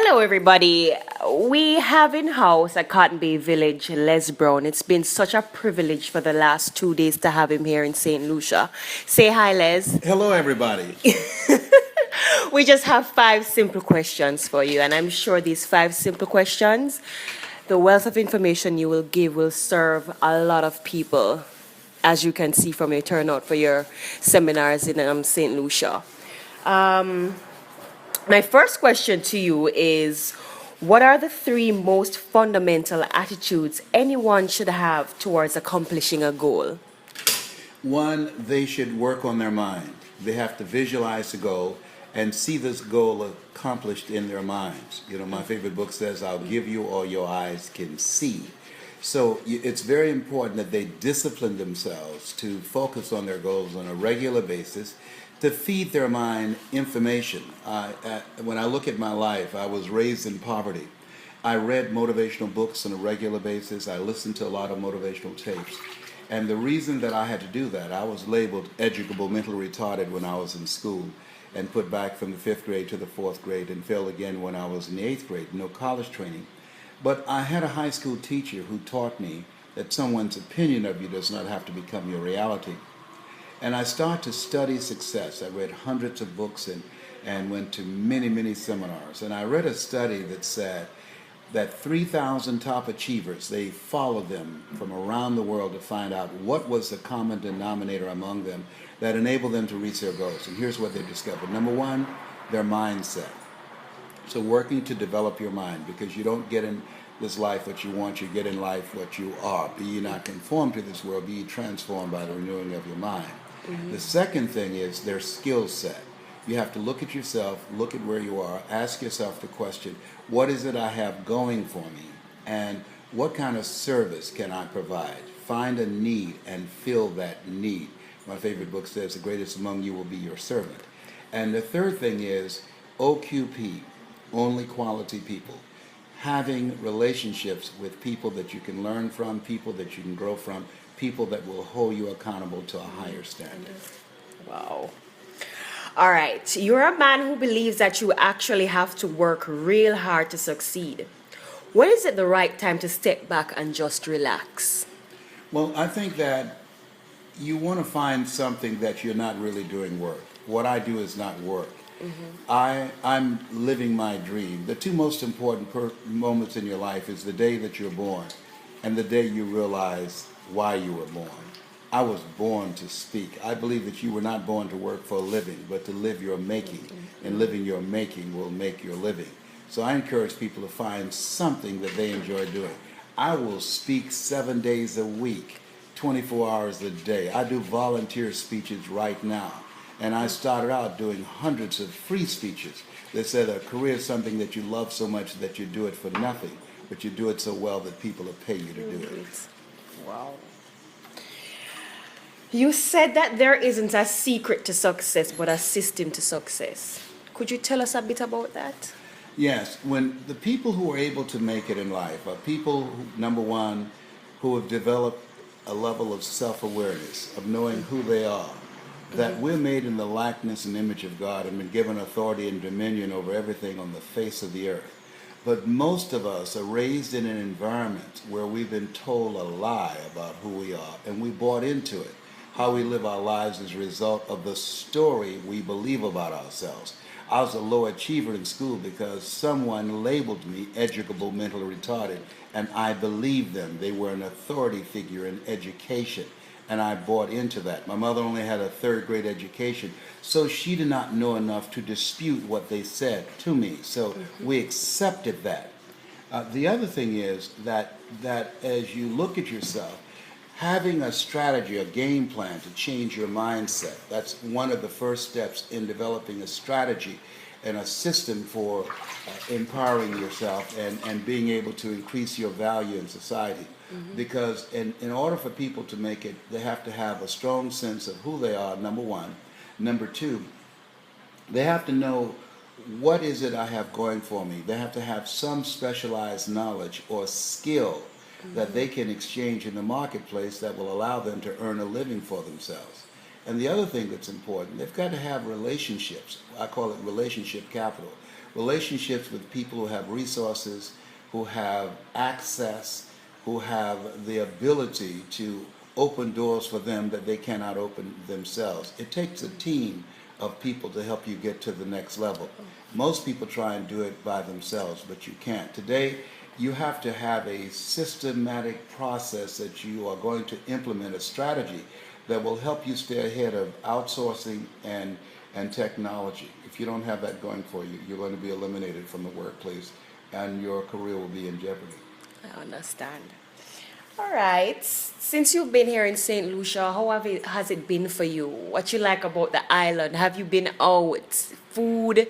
Hello, everybody. We have in house at Cotton Bay Village Les Brown. It's been such a privilege for the last 2 days to have him here in Saint Lucia. Say hi, Les. Hello, everybody. We just have 5 simple questions for you, and I'm sure these 5 simple questions, the wealth of information you will give will serve a lot of people, as you can see from your turnout for your seminars in St. Lucia. My first question to you is, what are the 3 most fundamental attitudes anyone should have towards accomplishing a goal? One, they should work on their mind. They have to visualize the goal and see this goal accomplished in their minds. You know, my favorite book says, I'll give you all your eyes can see. So it's very important that they discipline themselves to focus on their goals on a regular basis, to feed their mind information. When I look at my life, I was raised in poverty. I read motivational books on a regular basis. I listened to a lot of motivational tapes. And the reason that I had to do that, I was labeled educable mentally retarded when I was in school and put back from the 5th grade to the 4th grade and failed again when I was in the 8th grade, no college training. But I had a high school teacher who taught me that someone's opinion of you does not have to become your reality. And I started to study success. I read hundreds of books and went to many, many seminars. And I read a study that said that 3,000 top achievers, they followed them from around the world to find out what was the common denominator among them that enabled them to reach their goals. And here's what they discovered. Number one, their mindset. So working to develop your mind, because you don't get in this life what you want, you get in life what you are. Be ye not conformed to this world, be ye transformed by the renewing of your mind. Mm-hmm. The second thing is their skill set. You have to look at yourself, look at where you are, ask yourself the question, what is it I have going for me? And what kind of service can I provide? Find a need and fill that need. My favorite book says, the greatest among you will be your servant. And the third thing is OQP, only quality people. Having relationships with people that you can learn from, people that you can grow from, people that will hold you accountable to a higher standard. Wow. All right. You're a man who believes that you actually have to work real hard to succeed. When is it the right time to step back and just relax? Well, I think that you want to find something that you're not really doing work. What I do is not work. Mm-hmm. I'm living my dream. The 2 most important moments in your life is the day that you're born and the day you realize why you were born. I was born to speak. I believe that you were not born to work for a living, but to live your making. And living your making will make your living. So I encourage people to find something that they enjoy doing. I will speak 7 days a week, 24 hours a day. I do volunteer speeches right now. And I started out doing hundreds of free speeches that said a career is something that you love so much that you do it for nothing, but you do it so well that people will pay you to do it. Wow. You said that there isn't a secret to success, but a system to success. Could you tell us a bit about that? Yes. When the people who are able to make it in life are people, who, number one, who have developed a level of self-awareness, of knowing who they are, that we're made in the likeness and image of God and been given authority and dominion over everything on the face of the earth. But most of us are raised in an environment where we've been told a lie about who we are, and we bought into it. How we live our lives is a result of the story we believe about ourselves. I was a low achiever in school because someone labeled me educable mentally retarded, and I believed them. They were an authority figure in education, and I bought into that. My mother only had a 3rd grade education, so she did not know enough to dispute what they said to me. So we accepted that. The other thing is that as you look at yourself, having a strategy, a game plan to change your mindset, that's one of the first steps in developing a strategy and a system for empowering yourself and being able to increase your value in society. Mm-hmm. Because in order for people to make it, they have to have a strong sense of who they are, number one. Number two, they have to know what is it I have going for me. They have to have some specialized knowledge or skill that they can exchange in the marketplace that will allow them to earn a living for themselves. And the other thing that's important, they've got to have relationships. I call it relationship capital. relationships with people who have resources, who have access, who have the ability to open doors for them that they cannot open themselves. It takes a team of people to help you get to the next level. Most people try and do it by themselves, but you can't. Today, you have to have a systematic process that you are going to implement, a strategy that will help you stay ahead of outsourcing and technology. If you don't have that going for you, you're going to be eliminated from the workplace and your career will be in jeopardy. I understand. All right. Since you've been here in Saint Lucia, has it been for you? What you like about the island? Have you been out? Food?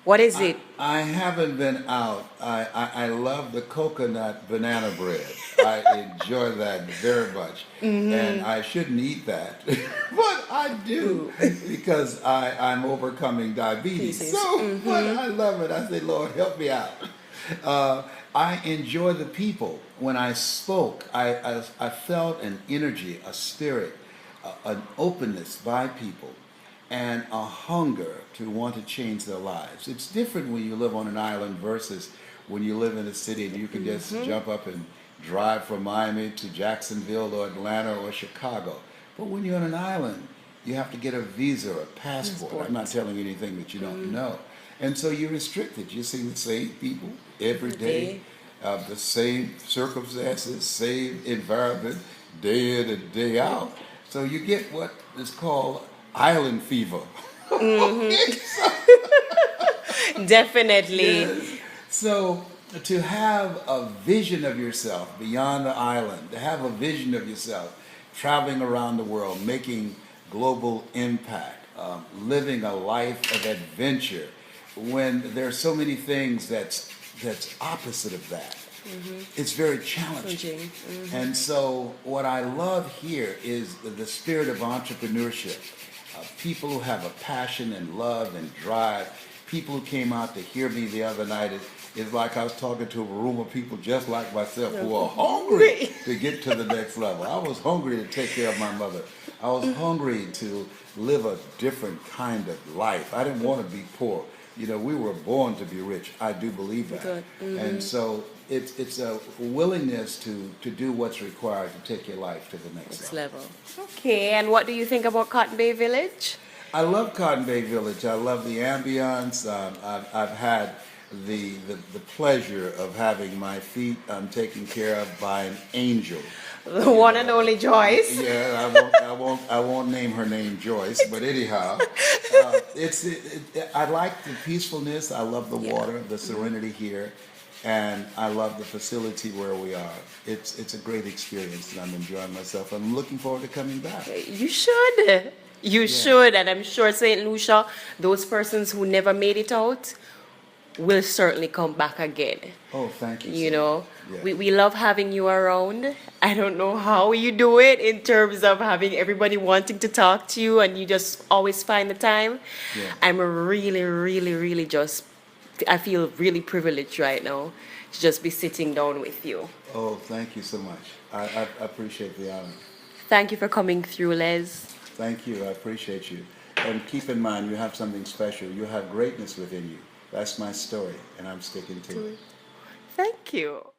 What is it? I haven't been out. I love the coconut banana bread. I enjoy that very much. And I shouldn't eat that, but I do because I'm overcoming diabetes. So, but I love it. I say, Lord, help me out. I enjoy the people. When I spoke, I felt an energy, a spirit, an openness by people, and a hunger to want to change their lives. It's different when you live on an island versus when you live in a city and you can just jump up and drive from Miami to Jacksonville or Atlanta or Chicago. But when you're on an island, you have to get a visa or a passport. I'm not telling you anything that you don't know. And so you're restricted. You see the same people every day, the same circumstances, same environment, day in and day out. So you get what is called island fever. Definitely. Yes. So to have a vision of yourself beyond the island, to have a vision of yourself traveling around the world, making global impact, living a life of adventure, when there are so many things that's opposite of that, it's very challenging. And so what I love here is the spirit of entrepreneurship. People who have a passion and love and drive. People who came out to hear me the other night. It's like I was talking to a room of people just like myself who are hungry to get to the next level. I was hungry to take care of my mother. I was hungry to live a different kind of life. I didn't want to be poor. You know, we were born to be rich. I do believe that. And so it's a willingness to do what's required to take your life to the next level. Okay, and what do you think about Cotton Bay Village? I love Cotton Bay Village. I love the ambiance. I've had the pleasure of having my feet taken care of by an angel. The one and only Joyce. Yeah, I won't name her name Joyce, but anyhow, I like the peacefulness. I love the water, the serenity here, and I love the facility where we are. It's a great experience, and I'm enjoying myself. I'm looking forward to coming back. You should. You should, and I'm sure Saint Lucia, those persons who never made it out, will certainly come back again. Oh, thank you. You know, we love having you around. I don't know how you do it in terms of having everybody wanting to talk to you and you just always find the time. Yeah. I'm really I feel really privileged right now to just be sitting down with you. Oh, thank you so much. I appreciate the honor. Thank you for coming through, Les. Thank you. I appreciate you. And keep in mind, you have something special. You have greatness within you. That's my story, and I'm sticking to it. Thank you.